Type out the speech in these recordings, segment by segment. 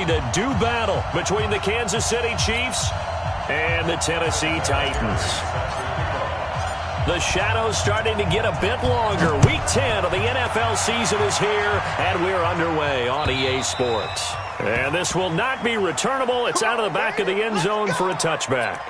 to do battle between the Kansas City Chiefs and the Tennessee Titans. The shadows starting to get a bit longer. Week 10 of the NFL season is here, and we're underway on EA Sports. And this will not be returnable. It's out of the back of the end zone for a touchback.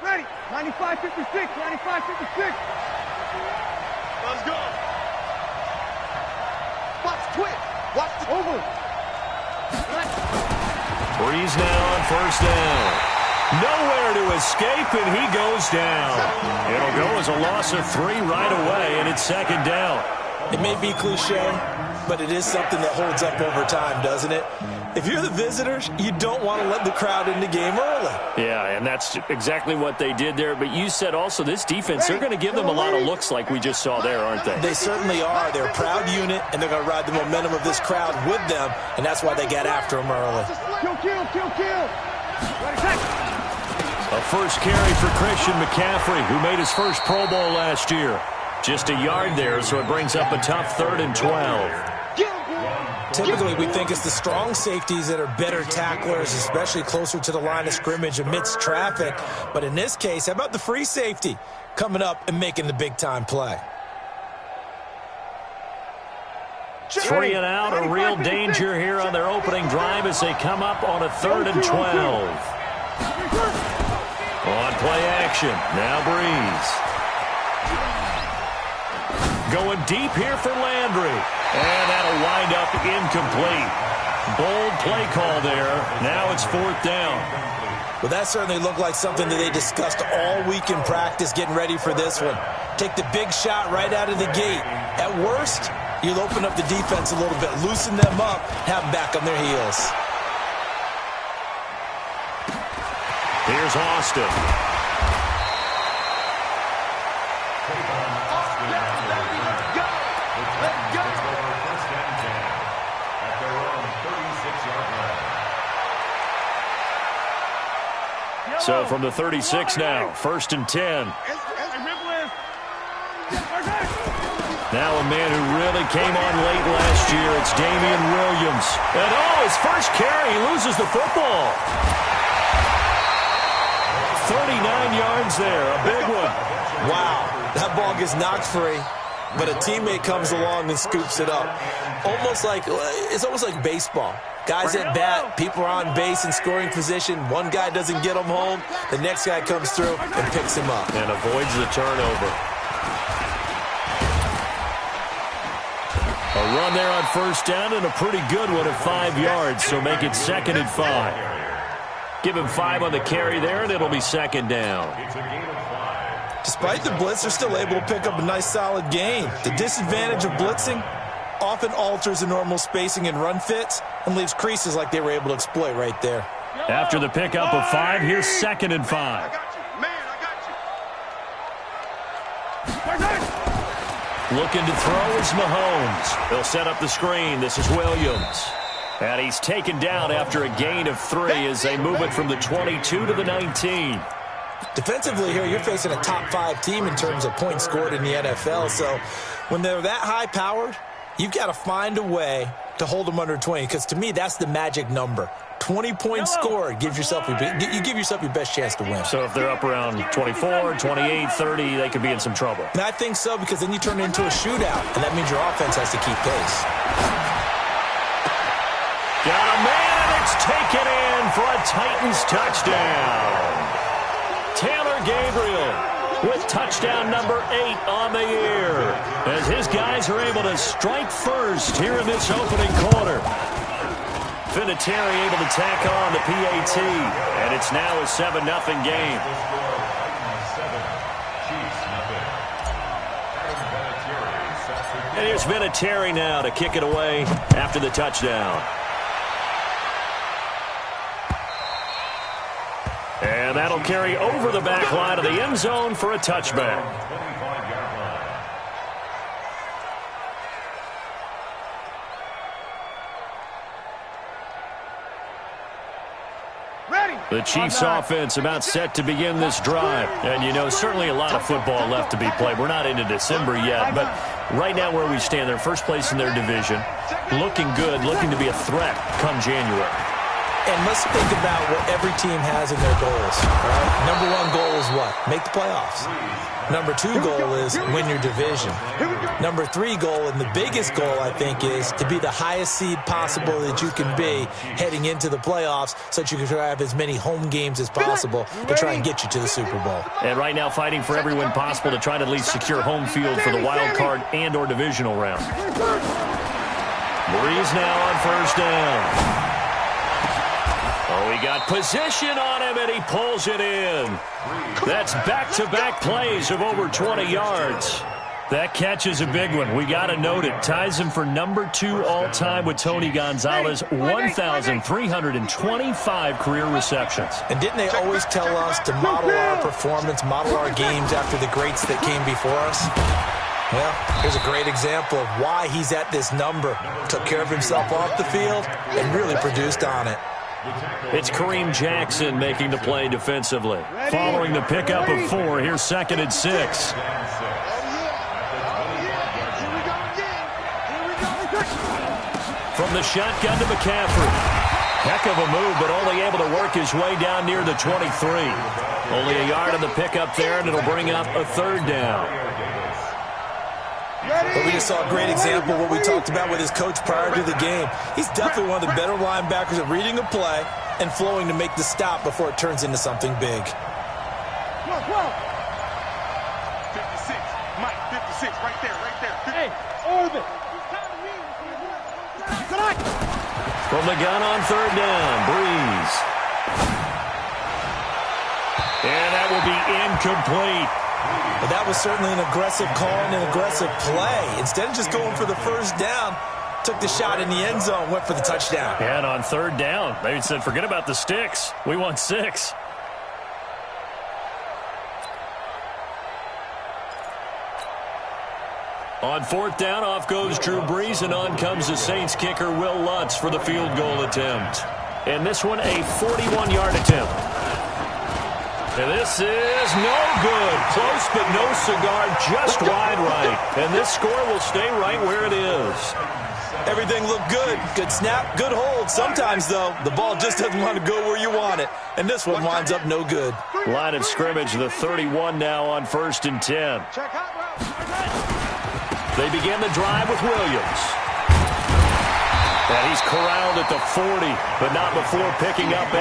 Ready, 95-56, 95-56. Let's go. Watch twitch. Watch the over. Breeze now on first down. Nowhere to escape, and he goes down. It'll go as a loss of 3 right away, and it's second down. It may be cliche, but it is something that holds up over time, doesn't it? If you're the visitors, you don't want to let the crowd in the game early. Yeah, and that's exactly what they did there. But you said also this defense, they're going to give them a lot of looks like we just saw there, aren't they? They certainly are. They're a proud unit, and they're going to ride the momentum of this crowd with them, and that's why they got after them early. Kill. A first carry for Christian McCaffrey, who made his first Pro Bowl last year. Just a yard there, so it brings up a tough 3rd and 12. Typically, we think it's the strong safeties that are better tacklers, especially closer to the line of scrimmage amidst traffic. But in this case, how about the free safety coming up and making the big-time play? 3 and out, a real danger here on their opening drive as they come up on a 3rd and 12. On play action, now Breeze. Going deep here for Landry. And that'll wind up incomplete. Bold play call there. Now it's 4th down. Well, that certainly looked like something that they discussed all week in practice getting ready for this one. Take the big shot right out of the gate. At worst, you'll open up the defense a little bit, loosen them up, have them back on their heels. Here's Austin. So from the 36 now, 1st and 10. Now a man who really came on late last year, it's Damian Williams. And his first carry, he loses the football. 39 yards there, a big one. Wow, that ball gets knocked free, but a teammate comes along and scoops it up. It's almost like baseball. Guys at bat, people are on base in scoring position. One guy doesn't get him home. The next guy comes through and picks him up. And avoids the turnover. A run there on first down and a pretty good one at 5 yards, so make it 2nd and 5. Give him 5 on the carry there, and it'll be 2nd down. Despite the blitz, they're still able to pick up a nice solid gain. The disadvantage of blitzing often alters the normal spacing and run fits and leaves creases like they were able to exploit right there. After the pickup of 5, here's 2nd and 5. Looking to throw is Mahomes. They'll set up the screen. This is Williams. And he's taken down after a gain of 3 as they move it from the 22 to the 19. Defensively here, you're facing a top 5 team in terms of points scored in the NFL. So when they're that high-powered, you've got to find a way to hold them under 20, because to me, that's the magic number. 20 points scored, you give yourself your best chance to win. So if they're up around 24, 28, 30, they could be in some trouble. And I think so, because then you turn it into a shootout, and that means your offense has to keep pace. Got a man, and it's taken in for a Titans touchdown. Taylor Gabriel with touchdown number 8 on the year, as his guys are able to strike first here in this opening quarter. Vinatieri able to tack on the PAT, and it's now a 7-0 game. And here's Vinatieri now to kick it away after the touchdown. And that'll carry over the back line of the end zone for a touchback. The Chiefs offense about set to begin this drive. And, you know, certainly a lot of football left to be played. We're not into December yet, but right now where we stand, they're first place in their division, looking good, looking to be a threat come January. And let's think about what every team has in their goals. Right? Number one goal is what? Make the playoffs. Number two goal is win your division. Number three goal, and the biggest goal, I think, is to be the highest seed possible that you can be heading into the playoffs so that you can have as many home games as possible to try and get you to the Super Bowl. And right now fighting for every win possible to try to at least secure home field for the wild card and or divisional round. Breeze now on first down. Oh, he got position on him, and he pulls it in. That's back-to-back plays of over 20 yards. That catch is a big one. We got to note it. Ties him for number 2 all-time with Tony Gonzalez, 1,325 career receptions. And didn't they always tell us to model our performance, model our games after the greats that came before us? Well, here's a great example of why he's at this number. Took care of himself off the field and really produced on it. It's Kareem Jackson making the play defensively. Following the pickup of 4, here's 2nd and 6. From the shotgun to McCaffrey. Heck of a move, but only able to work his way down near the 23. Only a yard on the pickup there, and it'll bring up a 3rd down. But we just saw a great example of what we talked about with his coach prior to the game. He's definitely one of the better linebackers at reading a play and flowing to make the stop before it turns into something big. 56, Mike, 56, right there. Hey, Orbit. From the gun on 3rd down, Breeze. And that will be incomplete. But that was certainly an aggressive call and an aggressive play. Instead of just going for the first down, took the shot in the end zone, went for the touchdown. And on 3rd down, they said, forget about the sticks. We want 6. On 4th down, off goes Drew Brees, and on comes the Saints kicker, Will Lutz, for the field goal attempt. And this one, a 41-yard attempt. And this is no good. Close, but no cigar, just wide right. And this score will stay right where it is. Everything looked good. Good snap, good hold. Sometimes, though, the ball just doesn't want to go where you want it. And this one winds up no good. Line of scrimmage, the 31 now on 1st and 10. They begin the drive with Williams. And he's corralled at the 40, but not before picking up 8.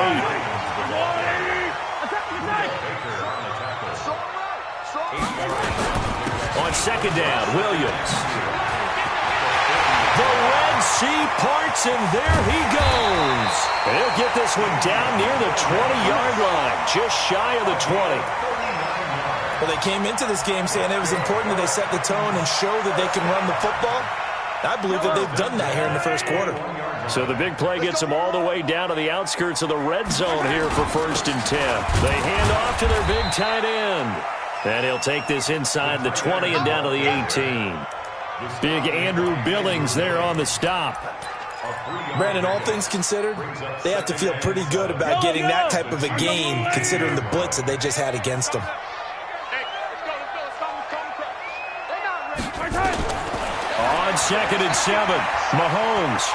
On 2nd down, Williams. The Red Sea parts, and there he goes. And he'll get this one down near the 20-yard line, just shy of the 20. Well, they came into this game saying it was important that they set the tone and show that they can run the football. I believe that they've done that here in the first quarter. So the big play gets them all the way down to the outskirts of the red zone here for 1st and 10. They hand off to their big tight end. And he'll take this inside the 20 and down to the 18. Big Andrew Billings there on the stop. Brandon, all things considered, they have to feel pretty good about getting that type of a gain considering the blitz that they just had against them. On 2nd and 7, Mahomes.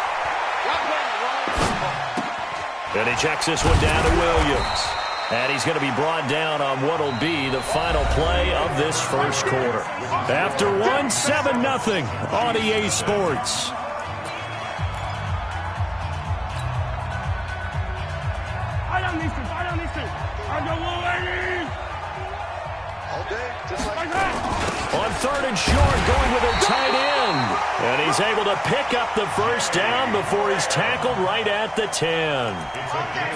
And he checks this one down to Williams. And he's going to be brought down on what will be the final play of this first quarter. After 1, 7-0 on EA Sports. On 3rd and short, going with a tight end. And he's able to pick up the first down before he's tackled right at the 10.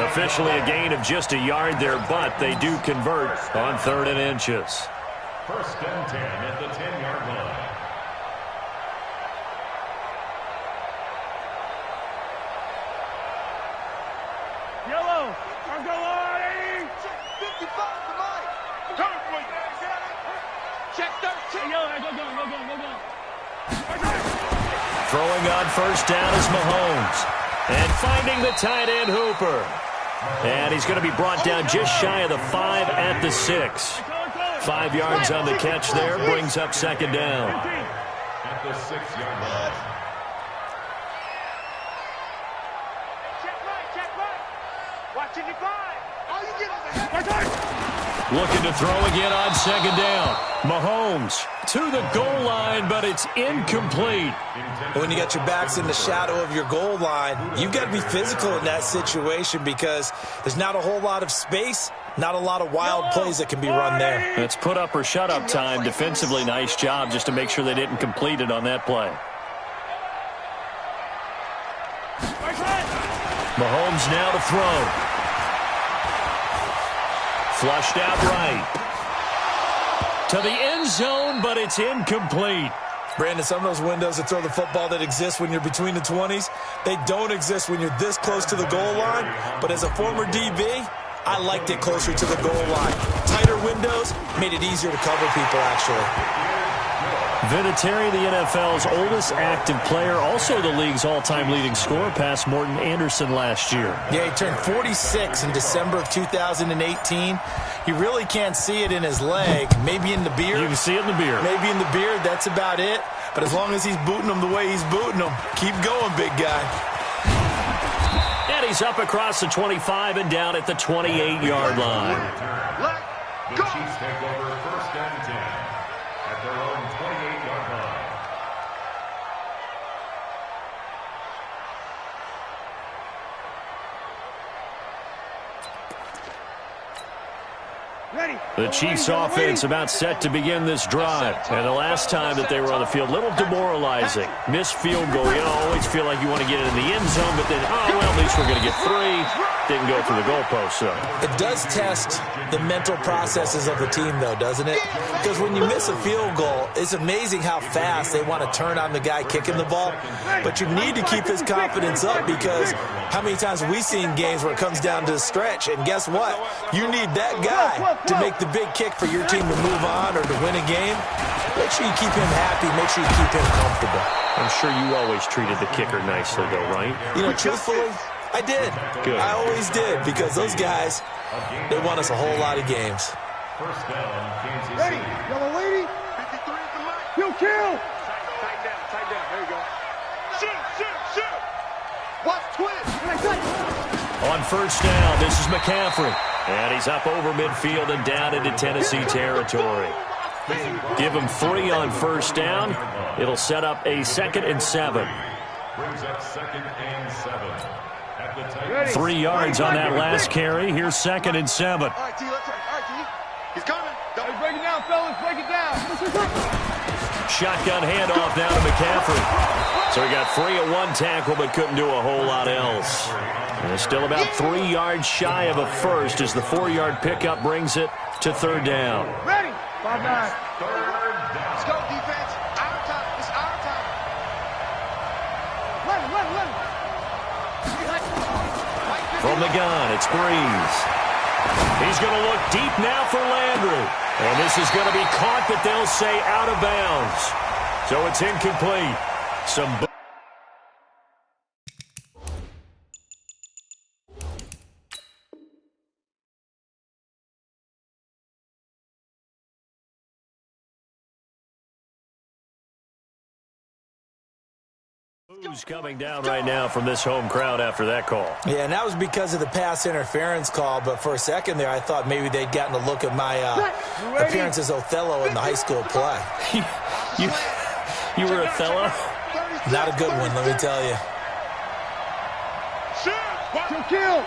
Officially a gain of just a yard there, but they do convert on 3rd and inches. 1st and 10 at the 10-yard line. Yellow, I'm going. 55 to Mike. Come for you. Check 13. Go. Throwing on 1st down is Mahomes. And finding the tight end Hooper. And he's going to be brought down just shy of the 5 at the 6. 5 yards on the catch there, brings up second down. At the 6-yard line. Check right. Watching the 5. All you get is a head. Looking to throw again on second down. Mahomes to the goal line, but it's incomplete. When you got your backs in the shadow of your goal line, you've got to be physical in that situation because there's not a whole lot of space, not a lot of wild plays that can be run there. It's put up or shut up time. Defensively, nice job just to make sure they didn't complete it on that play. Mahomes now to throw. Flushed out right. To the end zone, but it's incomplete. Brandon, some of those windows to throw the football that exist when you're between the 20s, they don't exist when you're this close to the goal line. But as a former DB, I liked it closer to the goal line. Tighter windows made it easier to cover people, actually. Vinatieri, the NFL's oldest active player, also the league's all-time leading scorer, past Morton Anderson last year. Yeah, he turned 46 in December of 2018. You really can't see it in his leg. Maybe in the beard. You can see it in the beard. Maybe in the beard. That's about it. But as long as he's booting them the way he's booting them, keep going, big guy. And he's up across the 25 and down at the 28-yard line. The Chiefs take over first and 10 at their own 28-yard line. The Chiefs' offense about set to begin this drive. And the last time that they were on the field, a little demoralizing. Missed field goal. You always feel like you want to get it in the end zone, but then, oh, well, at least we're going to get 3. Didn't go for the goalpost, so. It does test the mental processes of the team, though, doesn't it? Because when you miss a field goal, it's amazing how fast they want to turn on the guy kicking the ball. But you need to keep his confidence up because how many times have we seen games where it comes down to the stretch? And guess what? You need that guy to make the big kick for your team to move on or to win a game. Make sure you keep him happy. Make sure you keep him comfortable. I'm sure you always treated the kicker nicely, though, right? You know, truthfully, I did. Good. I always did because those guys, they won us a whole lot of games. First down, Kansas Ready, City. yellow lady. 53 for Mike. You kill. Tighten down. There you go. Shoot. Watch twin. On first down, this is McCaffrey. And he's up over midfield and down into Tennessee territory. Give him 3 on first down. It'll set up a 2nd and 7. Brings up 2nd and 7. At the Titans. 3 yards on that last carry. Here's 2nd and 7. All right, T, let's run. All right, T. He's coming. Break it down, fellas. Break it down. Shotgun handoff now to McCaffrey. So he got free at 1 tackle, but couldn't do a whole lot else. And it's still about 3 yards shy of a first as the 4-yard pickup brings it to 3rd down. Ready. 5-9. 3rd down. Let's go, defense. Our time. It's our time. Let him. From the gun, it's Breeze. He's going to look deep now for Landry. And this is going to be caught, but they'll say out of bounds. So it's incomplete. Who's coming down right now from this home crowd after that call? Yeah, and that was because of the pass interference call. But for a second there, I thought maybe they'd gotten a look at my appearance as Othello in the high school play. You were Othello? Not a good one, let me tell you. Kill.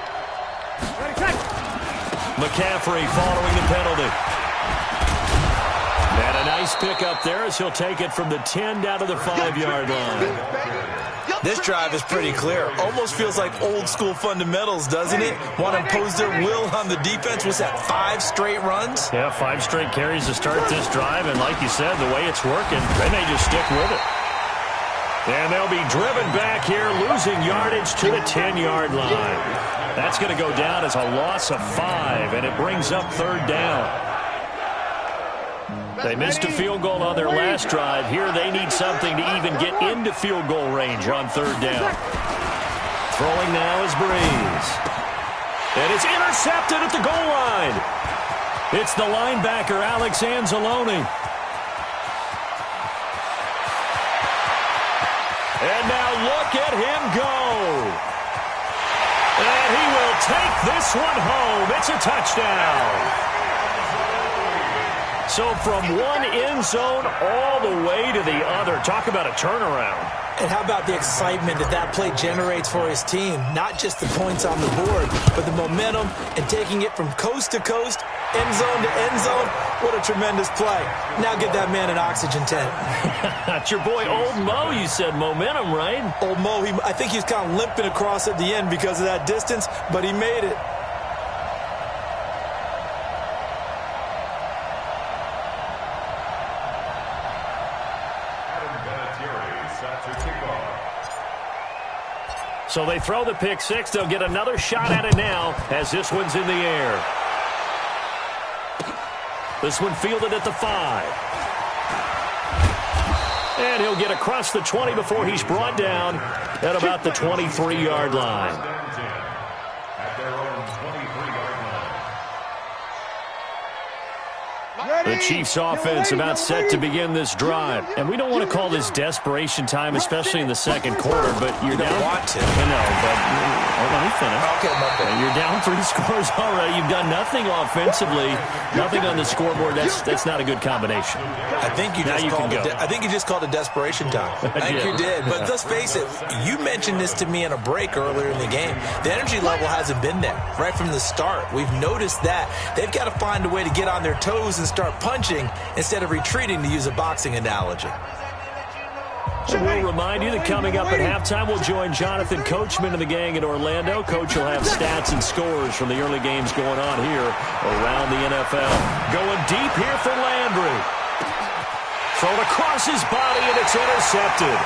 McCaffrey following the penalty. And a nice pickup there as he'll take it from the 10 down to the 5-yard line. This drive is pretty clear. Almost feels like old school fundamentals, doesn't it? Want to impose their will on the defense. Was that 5 straight runs? Yeah, 5 straight carries to start this drive. And like you said, the way it's working, they may just stick with it. And they'll be driven back here, losing yardage to the 10-yard line. That's going to go down as a loss of 5, and it brings up 3rd down. They missed a field goal on their last drive. Here they need something to even get into field goal range on 3rd down. Throwing now is Breeze. And it's intercepted at the goal line. It's the linebacker, Alex Anzalone. And now look at him go. And he will take this one home. It's a touchdown. So from one end zone all the way to the other. Talk about a turnaround. And how about the excitement that play generates for his team? Not just the points on the board, but the momentum and taking it from coast to coast, end zone to end zone. What a tremendous play. Now get that man an oxygen tent. That's your boy Old Mo, you said. Momentum, right? Old Mo, I think he was kind of limping across at the end because of that distance, but he made it. So they throw the pick six. They'll get another shot at it now as this one's in the air. This one fielded at the 5. And he'll get across the 20 before he's brought down at about the 23-yard line. At their own 23-yard line. The Chiefs offense about set to begin this drive. And we don't want to call this desperation time, especially in the second quarter, but you're down. You don't want to. I know, but let me finish. Okay, you're down 3 scores already. You've done nothing offensively, nothing on the scoreboard. That's not a good combination. I think you just called it desperation time. I think you did. But let's face it, you mentioned this to me in a break earlier in the game. The energy level hasn't been there right from the start. We've noticed that. They've got to find a way to get on their toes and start punching instead of retreating, to use a boxing analogy. We'll remind you that coming up at halftime, we'll join Jonathan Coachman and the gang in Orlando. Coach will have stats and scores from the early games going on here around the NFL. Going deep here for Landry. Thrown across his body, and it's intercepted.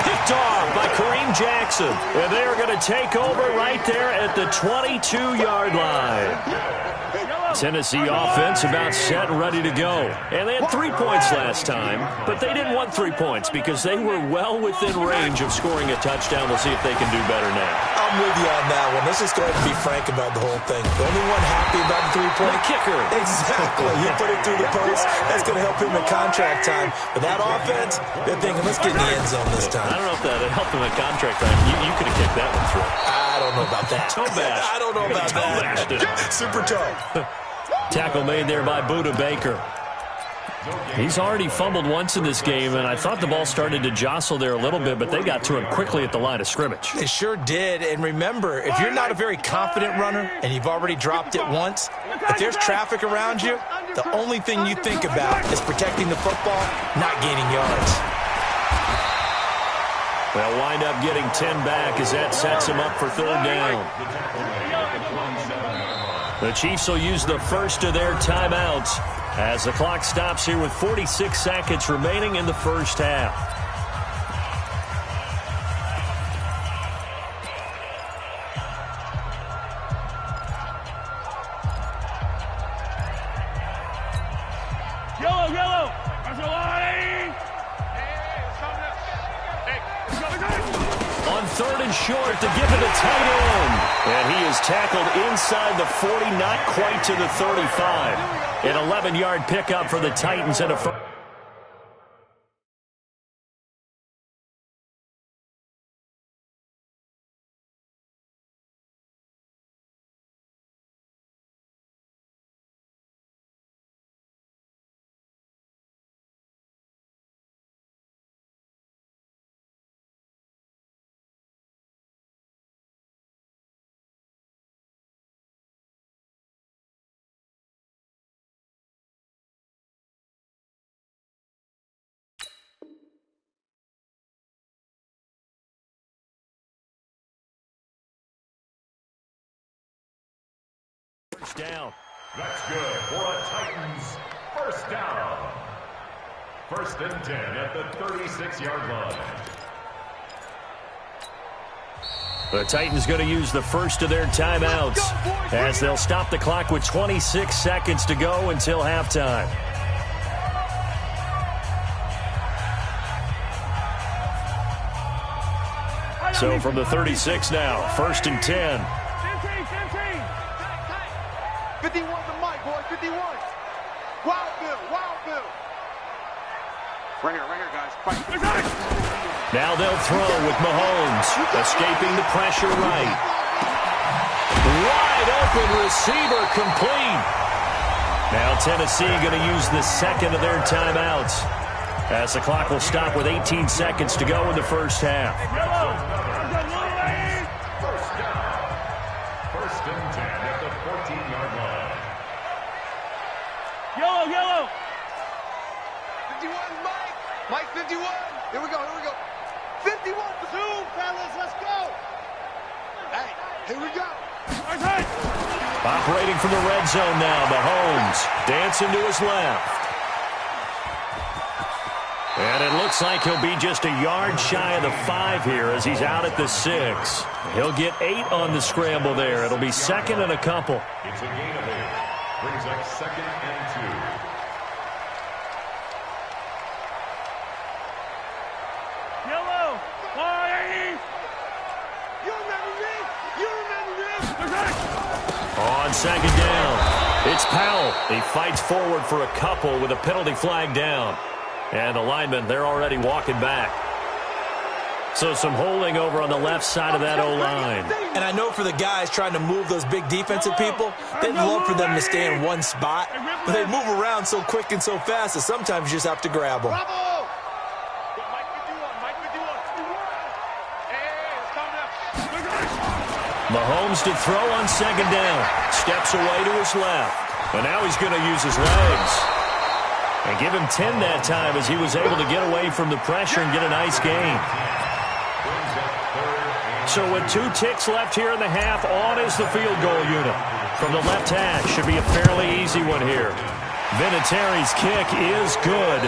Picked off by Kareem Jackson. And they're going to take over right there at the 22-yard line. Tennessee offense about set and ready to go. And they had 3 points last time, but they didn't want 3 points because they were well within range of scoring a touchdown. We'll see if they can do better now. I'm with you on that one. Let's just go ahead and be frank about the whole thing. The only one happy about the 3-point kicker. Exactly. He put it through the post. That's going to help him in contract time. But that offense, they're thinking, let's get in the end zone this time. I don't know if that helped him in contract time. You could have kicked that one through. I don't know about that. Toe bash. I don't know about that. Super toe. Tackle made there by Buda Baker. He's already fumbled once in this game, and I thought the ball started to jostle there a little bit, but they got to him quickly at the line of scrimmage. They sure did. And remember, if you're not a very confident runner and you've already dropped it once, if there's traffic around you, the only thing you think about is protecting the football, not gaining yards. They'll wind up getting 10 back as that sets them up for third down. The Chiefs will use the first of their timeouts as the clock stops here with 46 seconds remaining in the first half. Yellow. On third and short to give it a tight end. And he is tackled inside the 40, not quite to the 35. An 11-yard pickup for the Titans and a first. Down. That's good for a Titans first down. 1st and 10 at the 36-yard line. The Titans going to use the first of their timeouts as they'll stop the clock with 26 seconds to go until halftime. So from the 36 now, 1st and 10. 51 to Mike, boy, 51. Wild Bill, Wild Bill. Right here, guys. Fight. Now they'll throw with Mahomes, escaping the pressure right. Wide open receiver complete. Now Tennessee going to use the second of their timeouts, as the clock will stop with 18 seconds to go in the first half. First and 10 at the 14-yard line. Yellow. 51, Mike. Mike, 51. Here we go. 51 for two, fellas. Let's go. Hey, here we go. Operating from the red zone now, Mahomes dancing to his left. And it looks like he'll be just a yard shy of the 5 here as he's out at the 6. He'll get 8 on the scramble there. It'll be second and a couple. It's a gain of 8. Brings up second and 2. On second down, it's Powell. He fights forward for a couple with a penalty flag down. And the linemen, they're already walking back. So some holding over on the left side of that O-line. And I know for the guys trying to move those big defensive people, they'd love for them to stay in one spot. But they move around so quick and so fast that sometimes you just have to grab them. Mahomes to throw on second down. Steps away to his left. And now he's going to use his legs. And give him 10 that time as he was able to get away from the pressure and get a nice gain. So with 2 ticks left here in the half, on is the field goal unit. From the left hash, should be a fairly easy one here. Vinatieri's kick is good.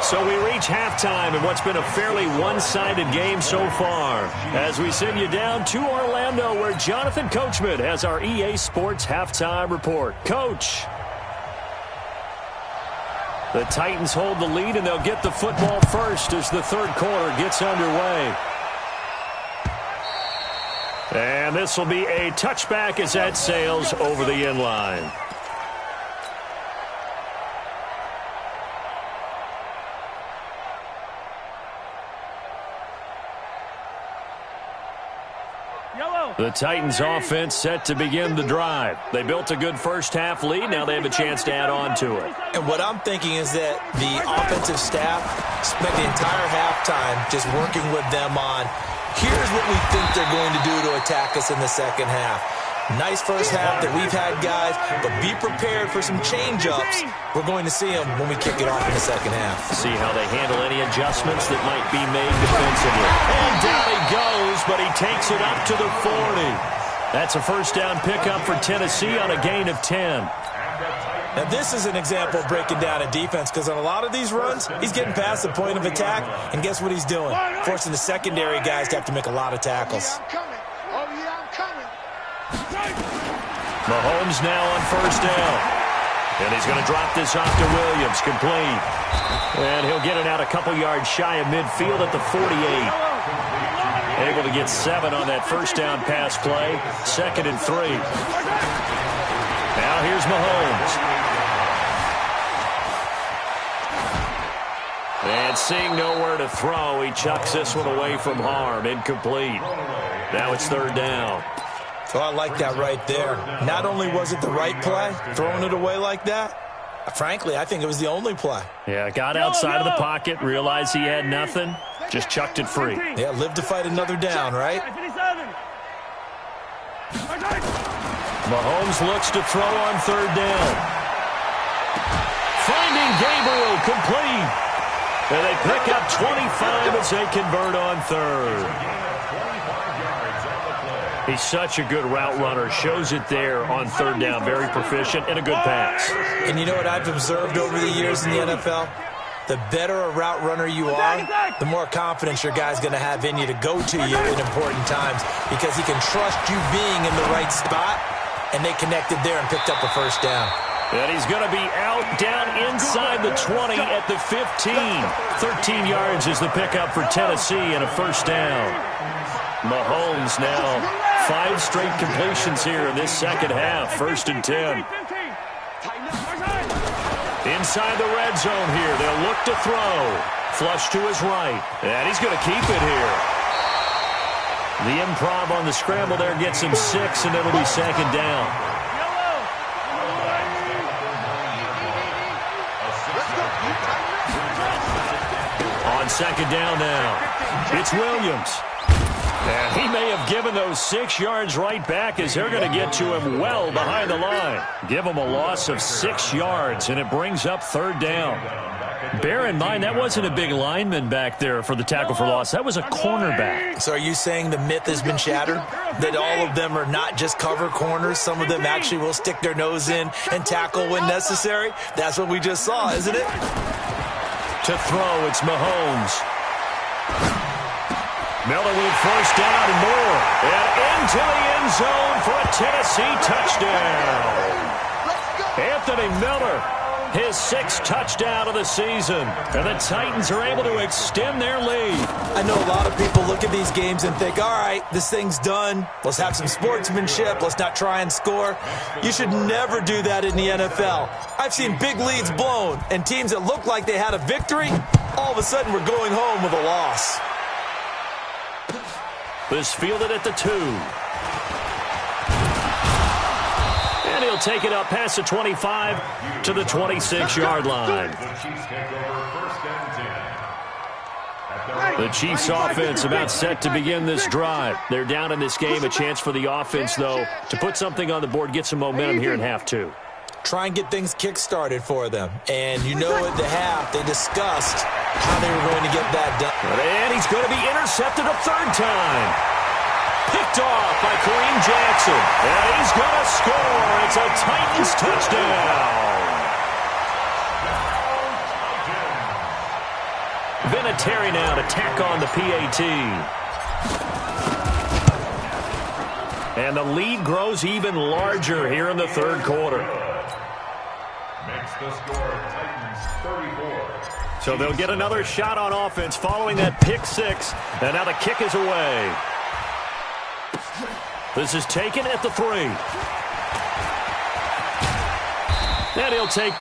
So we reach halftime in what's been a fairly one-sided game so far, as we send you down to Orlando, where Jonathan Coachman has our EA Sports halftime report. Coach. The Titans hold the lead, and they'll get the football first as the third quarter gets underway. And this will be a touchback as that sails over the end line. The Titans offense set to begin the drive. They built a good first half lead. Now they have a chance to add on to it. And what I'm thinking is that the offensive staff spent the entire halftime just working with them on, here's what we think they're going to do to attack us in the second half. Nice first half that we've had, guys, but be prepared for some change-ups. We're going to see them when we kick it off in the second half. See how they handle any adjustments that might be made defensively. And down he goes, but he takes it up to the 40. That's a first down pickup for Tennessee on a gain of 10. Now, this is an example of breaking down a defense, because on a lot of these runs, he's getting past the point of attack, and guess what he's doing? Forcing the secondary guys to have to make a lot of tackles. Mahomes now on first down. And he's going to drop this off to Williams, complete. And he'll get it out a couple yards shy of midfield at the 48. Able to get 7 on that first down pass play. 2nd and 3. Now here's Mahomes. And seeing nowhere to throw, he chucks this one away from harm. Incomplete. Now it's 3rd down. So I like that right there. Not only was it the right play, throwing it away like that, frankly, I think it was the only play. Yeah, got outside of the pocket, realized he had nothing, just chucked it free. Yeah, live to fight another down, right? Mahomes looks to throw on 3rd down. Finding Gabriel, complete. And they pick up 25 as they convert on 3rd. He's such a good route runner. Shows it there on 3rd down. Very proficient and a good pass. And you know what I've observed over the years in the NFL? The better a route runner you are, the more confidence your guy's going to have in you to go to you in important times, because he can trust you being in the right spot, and they connected there and picked up a first down. And he's going to be out down inside the 20 at the 15. 13 yards is the pickup for Tennessee and a first down. Mahomes now 5 straight completions here in this second half. 1st and 10. Inside the red zone here. They'll look to throw. Flush to his right. And he's going to keep it here. The improv on the scramble there gets him 6, and it'll be 2nd down. On 2nd down now, it's Williams. And he may have given those 6 yards right back as they're going to get to him well behind the line. Give him a loss of 6 yards, and it brings up 3rd down. Bear in mind, that wasn't a big lineman back there for the tackle for loss. That was a cornerback. So are you saying the myth has been shattered? That all of them are not just cover corners? Some of them actually will stick their nose in and tackle when necessary? That's what we just saw, isn't it? To throw, it's Mahomes. Miller with 1st down and more. And into the end zone for a Tennessee touchdown. Anthony Miller, his 6th touchdown of the season. And the Titans are able to extend their lead. I know a lot of people look at these games and think, all right, this thing's done. Let's have some sportsmanship. Let's not try and score. You should never do that in the NFL. I've seen big leads blown, and teams that looked like they had a victory, all of a sudden we're going home with a loss. This fielded at the 2. And he'll take it up past the 25 to the 26-yard line. The Chiefs offense about set to begin this drive. They're down in this game. A chance for the offense, though, to put something on the board, get some momentum here in half 2. Try and get things kick-started for them. And you know at the half, they discussed how they were going to get that done. And he's going to be intercepted a 3rd time. Picked off by Kareem Jackson. And he's going to score. It's a Titans touchdown. Vinatieri now to tack on the PAT. And the lead grows even larger here in the 3rd quarter. Makes the score Titans 34. So they'll get another shot on offense following that pick 6. And now the kick is away. This is taken at the 3. And he'll take